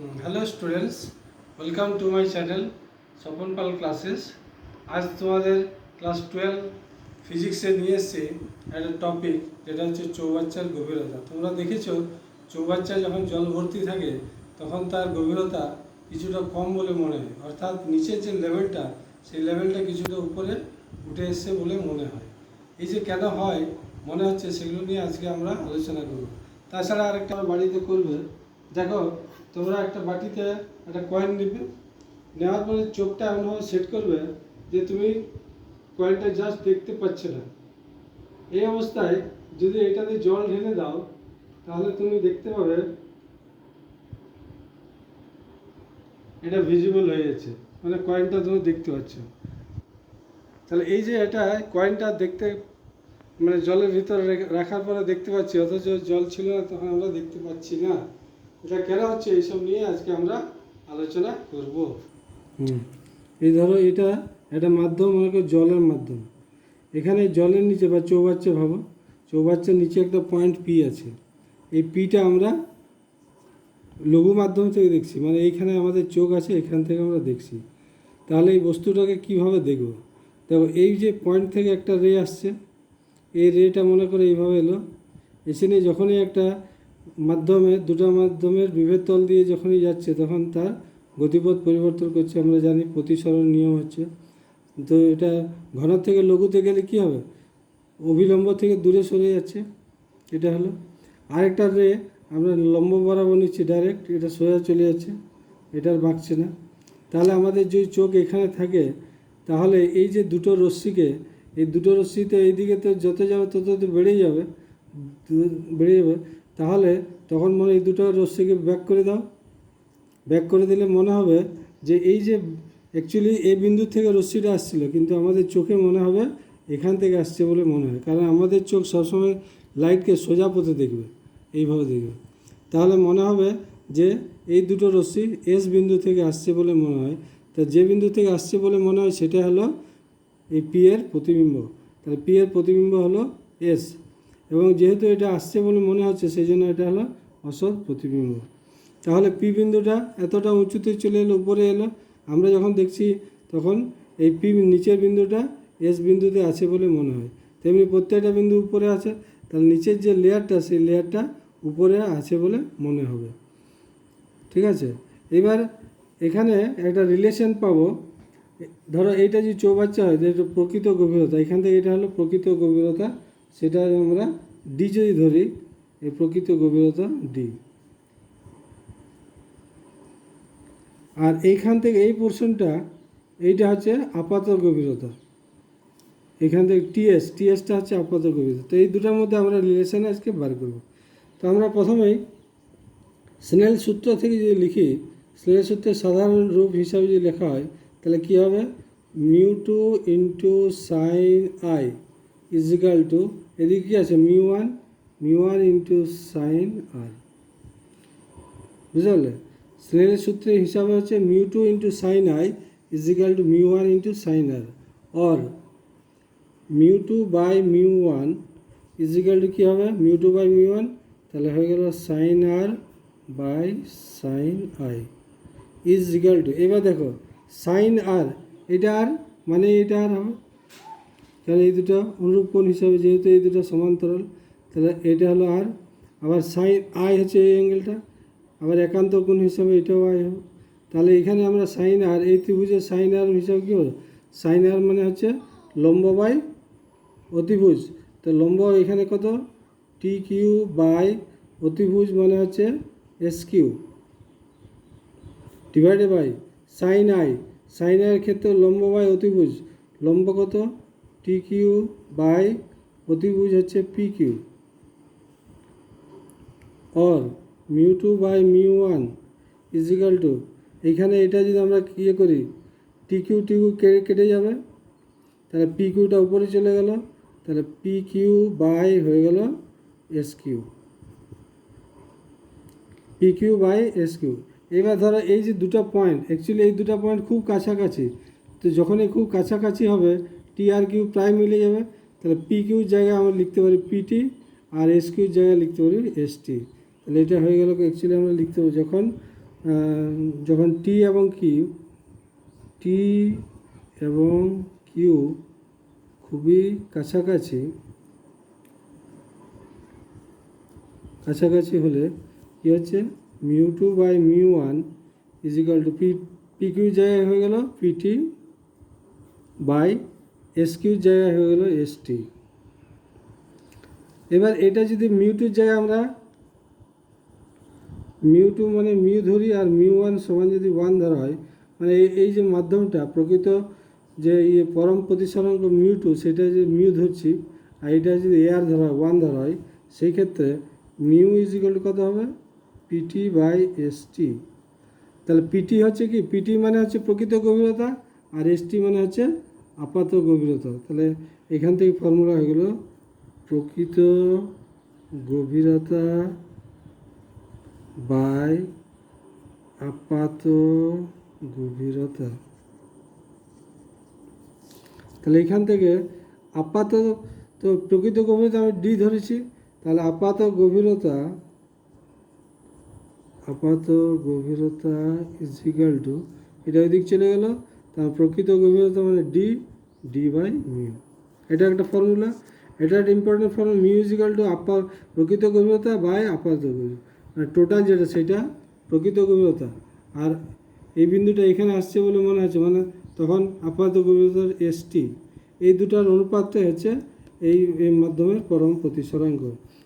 Hello students, welcome to my channel Swapan Pal classes. আজ তোমাদের class 12 ফিজিক্সে নিয়ে এসেছি একটা টপিক, যেটা হচ্ছে চৌবাচ্চার গভীরতা। তোমরা দেখেছো চৌবাচ্চা যখন জল ভর্তি থাকে তখন তার গভীরতা কিছুটা কম বলে মনে হয়, অর্থাৎ নিচের যে লেভেলটা সেই লেভেলটা কিছুটা উপরে উঠে এসছে বলে মনে হয়। এই যে কেন হয় মনে হচ্ছে, সেগুলো নিয়ে আজকে আমরা আলোচনা করব। তাছাড়া আরেকটা বাড়িতে করবে, দেখো তোমরা একটা বাটিতে একটা কয়েন নেবে, নেওয়ার পরে চোখটা এমনভাবে সেট করবে যে তুমি কয়েনটা জাস্ট দেখতে পাচ্ছ না। এই অবস্থায় যদি এটাতে জল ঢেলে দাও তাহলে তুমি দেখতে পাবে এটা ভিজিবল হয়ে যাচ্ছে, মানে কয়েনটা তুমি দেখতে পাচ্ছ। তাহলে এই যে এটা কয়েনটা দেখতে, মানে জলের ভিতরে রাখার পরে দেখতে পাচ্ছি, অথচ জল ছিল না তখন আমরা দেখতে পাচ্ছি না। এটা কেন হচ্ছে, এইসব নিয়ে আজকে আমরা আলোচনা করব। এই ধরো এটা একটা মাধ্যম, মনে করো জলের মাধ্যম। এখানে জলের নিচে বা চৌবাচ্চা ভাবো, চৌবাচ্চার নিচে একটা পয়েন্ট পি আছে। এই পিটা আমরা লঘু মাধ্যম থেকে দেখছি, মানে এইখানে আমাদের চোখ আছে, এখান থেকে আমরা দেখছি। তাহলে এই বস্তুটাকে কিভাবে দেখব? দেখো এই যে পয়েন্ট থেকে একটা রে আসছে, এই রেটা মনে করে এইভাবে এলো, এসে নিয়ে যখনই একটা মাধ্যমে, দুটো মাধ্যমের বিভেদ তল দিয়ে যখনই যাচ্ছে তখন তার গতিপথ পরিবর্তন করছে। আমরা জানি প্রতিসরণ নিয়ম হচ্ছে। তো এটা ঘন থেকে লঘুতে গেলে কী হবে? অভিলম্ব থেকে দূরে সরে যাচ্ছে, এটা হলো। আরেকটা রে আমরা লম্ব বরাবর নিচ্ছি ডাইরেক্ট, এটা সোজা চলে যাচ্ছে, এটার বাঁকছে না। তাহলে আমাদের যদি চোখ এখানে থাকে, তাহলে এই যে দুটো রশ্মিকে, এই দুটো রশ্মিতে এইদিকে তো যত যাবে তত তো বেড়েই যাবে, তাহলে তখন মনে এই দুটো রশ্মিকে ব্যাক করে দাও। ব্যাক করে দিলে মনে হবে যে এই যে অ্যাকচুয়ালি এই বিন্দু থেকে রশ্মিটা আসছিল, কিন্তু আমাদের চোখে মনে হবে এখান থেকে আসছে বলে মনে হয়, কারণ আমাদের চোখ সবসময় লাইটকে সোজা পথে দেখবে, এইভাবে দেখবে। তাহলে মনে হবে যে এই দুটো রশ্মি এস বিন্দু থেকে আসছে বলে মনে হয়। তা যে বিন্দু থেকে আসছে বলে মনে হয় সেটা হলো এই পি এর প্রতিবিম্ব। তাহলে পি এর প্রতিবিম্ব হলো এস, এবং যেহেতু এটা আসছে বলে মনে হচ্ছে সেই জন্য এটা হলো অসৎ প্রতিবিম্ব। তাহলে পি বিন্দুটা এতটা উঁচুতে চলে এলো, উপরে এলো। আমরা যখন দেখছি তখন এই পি নিচের বিন্দুটা এস বিন্দুতে আছে বলে মনে হয়। তেমনি প্রত্যেকটা বিন্দু উপরে আছে, তাহলে নিচের যে লেয়ারটা সেই লেয়ারটা উপরে আছে বলে মনে হবে। ঠিক আছে, এবার এখানে একটা রিলেশন পাবো। ধরো এইটা যে চৌবাচ্চা হয়, যেটা প্রকৃত গভীরতা, এখান থেকে এটা হলো প্রকৃত গভীরতা, সেটা আমরা ডি যদি ধরি, এই প্রকৃত গভীরতা ডি। আর এইখান থেকে এই পোর্শনটা, এইটা হচ্ছে আপাত গভীরতা। এখান থেকে টিএসটা হচ্ছে আপাত গভীরতা। তো এই দুটার মধ্যে আমরা রিলেশন আজকে বার করব। তো আমরা প্রথমেই স্নেল সূত্র থেকে যদি লিখি, স্নেল সূত্রের সাধারণ রূপ হিসাবে যদি লেখা হয় তাহলে কী হবে? Mu two into sine I equal to, এদিকে কী আছে? Mu one into sine R. বুঝতে পারলে? স্নেলের সূত্রের হিসাবে হচ্ছে mu two into sine I equal to mu one into sine R, or mu two by mu one equal to কী হবে? Mu two by mu one, তাহলে হয়ে গেল sine R by sine I is equal to, এবার দেখো sign আর, এটা আর মানে এটা আর হবে, তাহলে এই দুটো অনুরূপ কোণ হিসাবে, যেহেতু এই দুটো সমান্তরাল, তাহলে এটা হলো আর। আবার সাইন আই হচ্ছে এই অ্যাঙ্গেলটা, আবার একান্ত কোণ হিসাবে এটাও আই হবে। তাহলে এখানে আমরা সাইন আর, এই ত্রিভুজের সাইন আর হিসাবে কী হলো? সাইন আর মানে হচ্ছে লম্ব বাই অতিভুজ। তো লম্ব এখানে কত? টি কিউ বাই অতিভুজ মানে হচ্ছে S Q divided by sine I. Sine আইয়ের ক্ষেত্রে লম্ব বাই অতিভুজ, লম্ব কত? টি কিউ বাই অতিভুজ হচ্ছে P Q, or mu two by mu one equal to, এইখানে এটা যদি আমরা ইয়ে করি, টি কিউ কেটে যাবে, তাহলে পি কিউটা উপরে চলে গেল, তাহলে পি কিউ বাই হয়ে গেল S Q, P Q by S Q. এবার ধরো এই যে দুটো পয়েন্ট, অ্যাকচুয়ালি এই দুটো পয়েন্ট খুব কাছাকাছি, তো যখনই খুব কাছাকাছি হবে টি আর কিউ প্রায় মিলে যাবে, তাহলে পি কিউর জায়গায় আমরা লিখতে পারি পিটি, আর এস কিউর জায়গায় লিখতে পারি এস টি। তাহলে এটা হয়ে গেল, অ্যাকচুয়ালি আমরা লিখতে পারি যখন যখন টি এবং কিউ খুবই কাছাকাছি হলে কী হচ্ছে mu two by mu one is equal to P Q জায়গায় হয়ে গেল পিটি বাই এস কিউ জায়গায় হয়ে গেল এস টি। এবার এটা যদি মিউ টুর জায়গায় আমরা মিউ টু মানে মিউ ধরি আর মিউ ওয়ান সমান যদি ওয়ান ধরা হয়, মানে এই যে মাধ্যমটা প্রকৃত যে পরম প্রতিসরাঙ্ক মিউ টু সেটা যে মিউ ধরছি আর এটা যদি এআর ধরা হয় ওয়ান ধরা হয়, সেই ক্ষেত্রে মিউ ইজ ইকুয়াল টু কত হবে পিটি বাই এস টি। তাহলে পিটি হচ্ছে কি, পিটি মানে হচ্ছে প্রকৃত গভীরতা আর এস টি মানে হচ্ছে আপাত গভীরতা। তাহলে এখান থেকে ফর্মুলা হয়ে গেল প্রকৃত গভীরতা বাই আপাত গভীরতা। তাহলে এখান থেকে আপাত তো প্রকৃত গভীরতা আমি ডি ধরেছি, তাহলে আপাত গভীরতা ইজ ইকাল টু এটা ওইদিক চলে গেল, তার প্রকৃত গভীরতা মানে ডি বাই মিউ। এটা একটা ফর্মুলা, এটা একটা important formula. Mu is equal two প্রকৃত গভীরতা বাই আপাত গভীরতা, মানে টোটাল যেটা সেটা প্রকৃত গভীরতা। আর এই বিন্দুটা এখানে আসছে বলে মনে হচ্ছে, মানে তখন আপাত গভীরতার এস টি, এই দুটার অনুপাতটাই হচ্ছে এই মাধ্যমের পরম প্রতিসরাঙ্ক।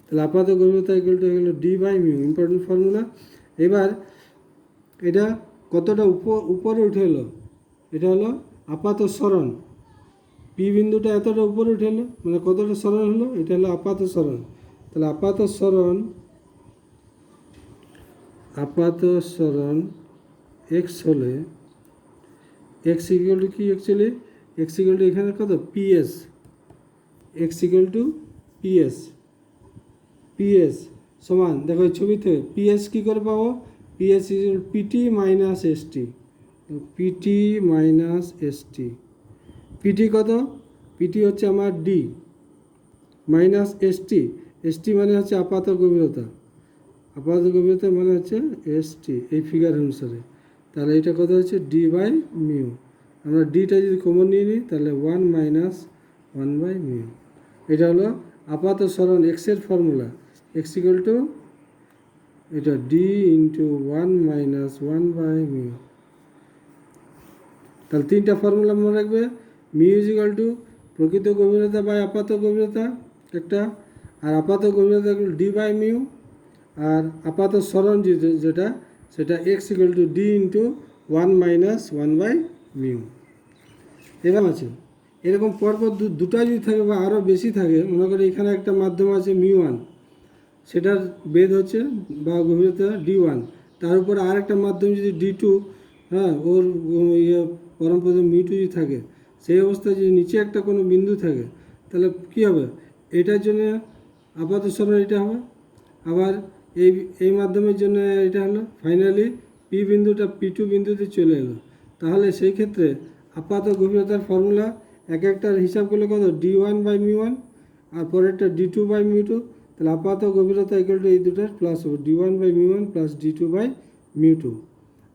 তাহলে আপাত গভীরতা ইকুয়াল টু হয়ে গেল D by mu, important formula. এবার এটা কতটা উপরে উঠে এলো, এটা হলো আপাত সরণ। পি বিন্দুটা এতটা উপরে উঠে এলো, মানে কতটা সরণ হলো, এটা হলো আপাত সরণ। তাহলে আপাত সরণ এক্স হলে এক্স ইকুয়াল টু কি, অ্যাকচুয়ালি এক্স ইকুয়াল টু এখানে কত PS, X equal to PS সমান, দেখো এই ছবি থেকে পিএস কী করে পাবো, PS equal PT minus ST, PT কত, পিটি হচ্ছে আমার ডি মাইনাস এসটি মানে হচ্ছে আপাত গভীরতা মানে হচ্ছে এসটি এই ফিগার অনুসারে। তাহলে এটা কত হচ্ছে ডি বাই মিউ। আমরা ডিটা যদি কমন নিয়ে নিই তাহলে 1 মাইনাস 1 বাই মিউ। এটা হলো আপাত সরণ এক্সের ফর্মুলা, এক্স ইকুয়াল টু এটা D into 1 minus 1 by mu. তাহলে তিনটা ফর্মুলা মনে রাখবে, মিউ ইজ ইকুয়াল টু প্রকৃত গভীরতা বাই আপাত গভীরতা একটা, আর আপাত গভীরতা ডি বাই মিউ, আর আপাত সরণ যেটা সেটা X equal to D into 1 minus 1 by mu. এরকম আছে, এরকম পরপর দুটা যদি থাকে বা আরও বেশি থাকে, মনে করি এখানে একটা মাধ্যম আছে মিউ ওয়ান, সেটার বেদ হচ্ছে বা গভীরতা ডি ওয়ান, তার উপরে আর একটা মাধ্যম যদি ডি টু, হ্যাঁ ওর পরমপদ মিউ টু যদি থাকে, সেই অবস্থায় যদি নিচে একটা কোনো বিন্দু থাকে তাহলে কী হবে, এটার জন্য আপাত সরণ এটা হবে, আবার এই মাধ্যমের জন্য এটা হলো, ফাইনালি পি বিন্দুটা পি টু বিন্দুতে চলে এলো। তাহলে সেই ক্ষেত্রে আপাত গভীরতার ফর্মুলা এক একটার হিসাব করলে কত D one by mu one, আর পরেরটা D two by mu two. তাহলে আপাত গভীরতা ইকুয়াল টু এই দুটার প্লাস হবে D one by mu one plus D two by mu two.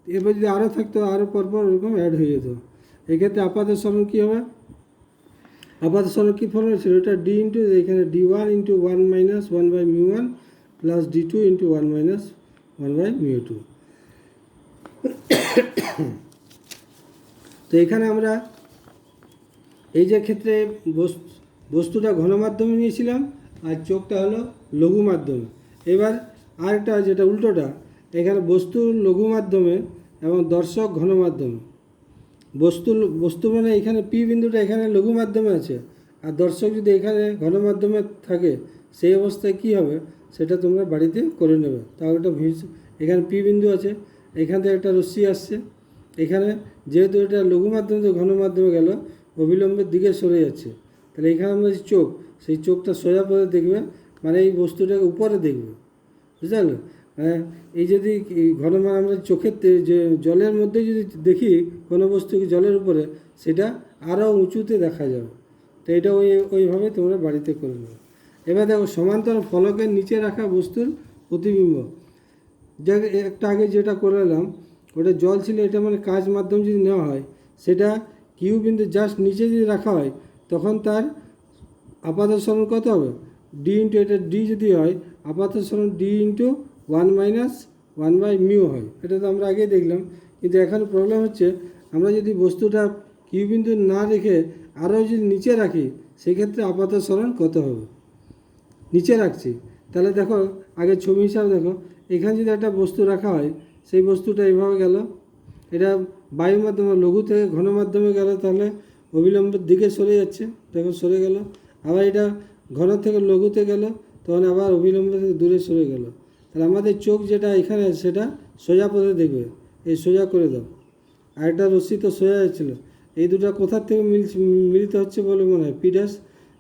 এবার যদি আরও থাকতো আরও পরপর ওরকম অ্যাড হয়ে যেত। এক্ষেত্রে আপাত সরণ কী হবে, আপাত সরণ কী ফর্মুলা ছিল, এটা ডি ইন্টু এখানে D one into 1 minus 1 by mu one plus D two into 1 minus 1 by mu two. তো এখানে আমরা এই যে ক্ষেত্রে বস্তুটা ঘন মাধ্যমে নিয়েছিলাম আর চোখটা হলো লঘু মাধ্যমে। এবার আরেকটা যেটা উল্টোটা, এখানে বস্তু লঘু মাধ্যমে এবং দর্শক ঘন মাধ্যমে। বস্তু মানে এখানে পি বিন্দুটা এখানে লঘু মাধ্যমে আছে, আর দর্শক যদি এখানে ঘন মাধ্যমে থাকে, সেই অবস্থায় কী হবে সেটা তোমরা বাড়িতে করে নেবে। তাও একটা এখানে পি বিন্দু আছে, এখান থেকে একটা রশ্মি আসছে, এখানে যেহেতু এটা লঘু মাধ্যম থেকে ঘন মাধ্যমে গেল, অবিলম্বের দিকে সরে যাচ্ছে, তাহলে এখানে আমরা যে চোখ, সেই চোখটা সোজা পথে দেখবে, মানে এই বস্তুটাকে উপরে দেখবে, বুঝতে পারলো। হ্যাঁ, এই যদি ঘন আমরা চোখের যে জলের মধ্যে যদি দেখি কোনো বস্তুকে জলের উপরে, সেটা আরও উঁচুতে দেখা যাবে। তো এটা ওইভাবে তোমরা বাড়িতে করে নেবে। এবার দেখো সমান্তরাল ফলকের নিচে রাখা বস্তুর প্রতিবিম্ব। দেখ একটা আগে যেটা করে এলাম ওটা জল ছিল, এটা মানে কাজ মাধ্যম যদি নেওয়া হয় সেটা কিউ বিন্দু জাস্ট নিচে যদি রাখা হয় তখন তার আপাত সরণ কত হবে, ডি ইন্টু এটা ডি যদি হয় আপাত সরণ ডি ইন্টু 1-1/μ হয়। এটা তো আমরা আগেই দেখলাম। কিন্তু এখন প্রবলেম হচ্ছে আমরা যদি বস্তুটা কিউ বিন্দু না রেখে আরও যদি নিচে রাখি সেক্ষেত্রে আপাত সরণ কত হবে, নিচে রাখছি তাহলে দেখো আগে ছবি হিসাবে দেখো, এখানে যদি একটা বস্তু রাখা হয় সেই বস্তুটা এইভাবে গেল, এটা বায়ুর মাধ্যমে লঘু থেকে ঘন মাধ্যমে গেল তাহলে অবিলম্বের দিকে সরে যাচ্ছে, দেখো সরে গেল। আবার এটা ঘন থেকে লঘুতে গেল তখন আবার অবিলম্ব থেকে দূরে সরে গেল। তাহলে আমাদের চোখ যেটা এখানে সেটা সোজা পথে দেখবে, এই সোজা করে দাও। আর একটা রশ্মি তো সোজা যাচ্ছিলো, এই দুটো কোথার থেকে মিলিত হচ্ছে বলে মনে হয়, পি ড্যাশ।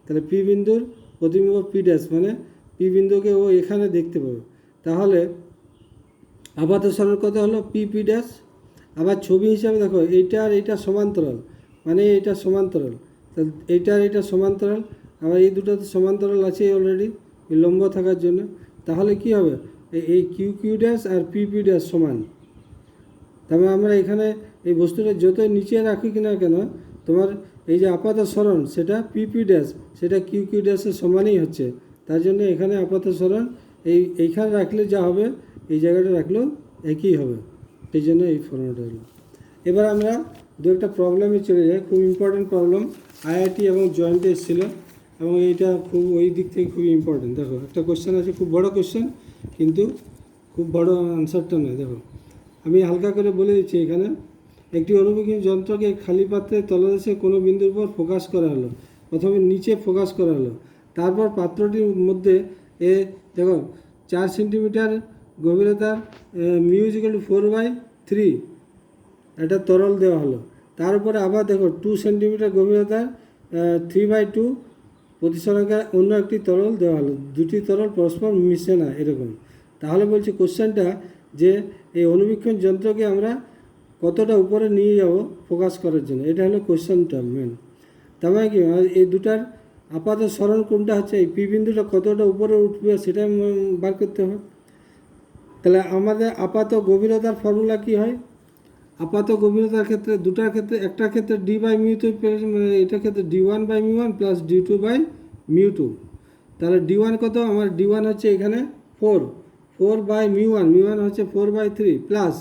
তাহলে পি বিন্দুর প্রতিবিম্ব পি ড্যাশ মানে পি বিন্দুকে ও এখানে দেখতে পাবে। তাহলে আপাত সরণ কত হলো, পি পি ড্যাশ। আবার ছবি হিসাবে দেখো এইটা আর এইটা সমান্তরাল, মানে এইটা সমান্তরাল, তাহলে এইটা আর এইটা সমান্তরাল। আবার এই দুটো তো সমান্তরাল আছে অলরেডি লম্ব থাকার জন্য। তাহলে কি হবে, এই কিউ কিউ ড্যাশ আর পি পি ড্যাশ সমান। তবে আমরা এখানে এই বস্তুটা যতই নিচে রাখি কিনা কেন তোমার এই যে আপাত সরণ সেটা পি পি ড্যাশ সেটা কিউ কিউ ড্যাশের সমানই হচ্ছে। তার জন্য এখানে আপাত সরণ এইখানে রাখলে যা হবে এই জায়গাটা রাখলেও একই হবে, সেই জন্য এই ফর্মুলাটা হলো। এবার আমরা দু একটা প্রবলেমে চলে যাই, খুব ইম্পর্টেন্ট প্রবলেম, আইআইটি এবং জয়েন্টে এসেছিল এবং এইটা খুব ওই দিক থেকে খুবই ইম্পর্টেন্ট। দেখো একটা কোশ্চেন আছে, খুব বড় কোশ্চেন কিন্তু খুব বড় আনসারটা নয়। দেখো আমি হালকা করে বলে দিচ্ছি, এখানে একটি অনুবীক্ষণ যন্ত্রকে খালি পাত্রের তলদেশে কোনো বিন্দুর উপর ফোকাস করা হলো। প্রথমে নিচে ফোকাস করা হলো, তারপর পাত্রটির মধ্যে দেখো 4 সেন্টিমিটার গভীরতার μ=4/3 একটা তরল দেওয়া হলো। তার উপরে আবার দেখো 2 সেন্টিমিটার গভীরতার 3/2 প্রতিসরণকার অন্য একটি তরল দেওয়া হলো। দুটি তরল পরস্পর মিশে না এরকম। তাহলে বলছে কোশ্চেনটা যে এই অনুবীক্ষণ যন্ত্রকে আমরা কতটা উপরে নিয়ে যাব ফোকাস করার জন্য, এটা হলো কোশ্চেনটা মেন। তার মানে কি এই দুটার আপাত সরণ কোনটা হচ্ছে, এই পি বিন্দুটা কতটা উপরে উঠবে সেটা বার করতে হবে। তাহলে আমাদের আপাত গভীরতার ফর্মুলা কি হয়, আপাত গভীরতার ক্ষেত্রে দুটার ক্ষেত্রে একটার ক্ষেত্রে d/μ2 এটার ক্ষেত্রে d1/μ1 প্লাস d2/μ2। তাহলে d1 কত, আমার d1 হচ্ছে এখানে 4/μ1 হচ্ছে 4/3 প্লাস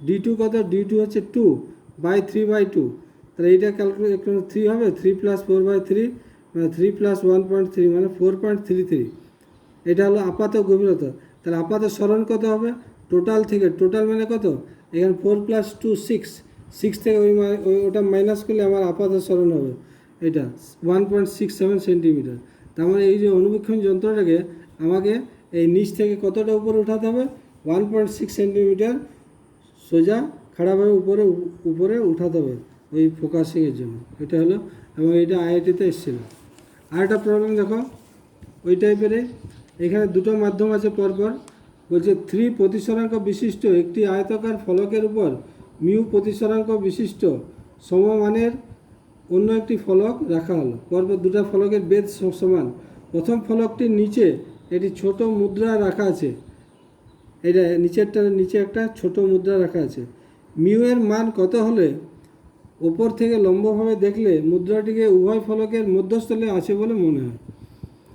d2 কত, d2 হচ্ছে 2/3/2। তাহলে এইটা ক্যালকুলেট 3 হবে, 3 + 4/3 মানে 3 + 1.3 মানে 4.33। এটা হলো আপাত গভীরতা। তাহলে আপাত সরণ কত হবে, টোটাল থেকে, টোটাল মানে কত, এখানে 4 + 2 6 থেকে ওটা মাইনাস করলে আমার আপাত সরণ হবে এটা 1.67 সেন্টিমিটার। তার মানে এই যে অনুবীক্ষণ যন্ত্রটাকে আমাকে এই নিচ থেকে কতটা উপরে উঠাতে হবে, 1.6 সেন্টিমিটার সোজা খাড়াভাবে উপরে উঠাতে হবে ওই ফোকাসিংয়ের জন্য। এটা হলো, এবং এটা আইআইটিতে এসেছিল। আর একটা প্রবলেম দেখো ওই টাইপের, এখানে দুটো মাধ্যম আছে পরপর, বলছে 3 প্রতিসরাঙ্ক বিশিষ্ট একটি আয়তাকার ফলকের উপর মিউ প্রতিসরাঙ্ক বিশিষ্ট সমমানের অন্য একটি ফলক রাখা হলো। পরপর দুটো ফলকের বেধ সমান। প্রথম ফলকটির নিচে একটি ছোট মুদ্রা রাখা আছে, এটা নিচেরটার নিচে একটা ছোট মুদ্রা রাখা আছে। মিউ এর মান কত হলে ওপর থেকে লম্বভাবে দেখলে মুদ্রাটিকে উভয় ফলকের মধ্যস্থলে আছে বলে মনে হয়।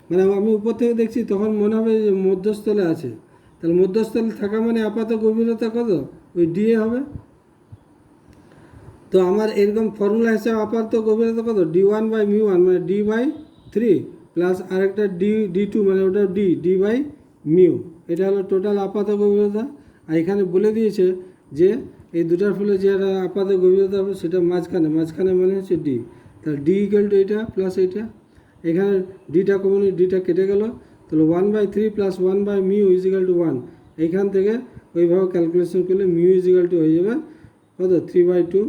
মানে আমি উপর থেকে দেখছি তখন মনে হবে যে মধ্যস্থলে আছে। তাহলে মধ্যস্থলে থাকা মানে আপাত গভীরতা কত, ওই ডিএ হবে। তো আমার এরকম ফর্মুলা হিসাবে আপাত গভীরতা কত, d1/μ1 মানে d/3 প্লাস আরেকটা d2 মানে ওটা d/μ। এটা হলো টোটাল আপাত গভীরতা। আর এখানে বলে দিয়েছে যে এই দুটার ফলে যে আপাত গভীরতা হবে সেটা মাঝখানে মানে হচ্ছে ডি। তাহলে ডি = এইটা প্লাস এইটা, এখানে ডিটা কমন, ডিটা কেটে গেল, তাহলে 1/3 প্লাস 1/μ = 1। এইখান থেকে ওইভাবে ক্যালকুলেশন করলে μ হয়ে যাবে কত, 3/2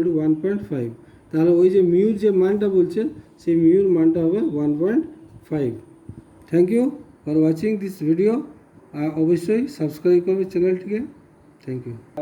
= 1.5। তাহলে ওই যে মিউর যে মানটা বলছে সেই মিউর মানটা হবে 1.5। Thank you for watching this video. অবশ্যই সাবস্ক্রাইব করবে চ্যানেলটিকে। Thank you.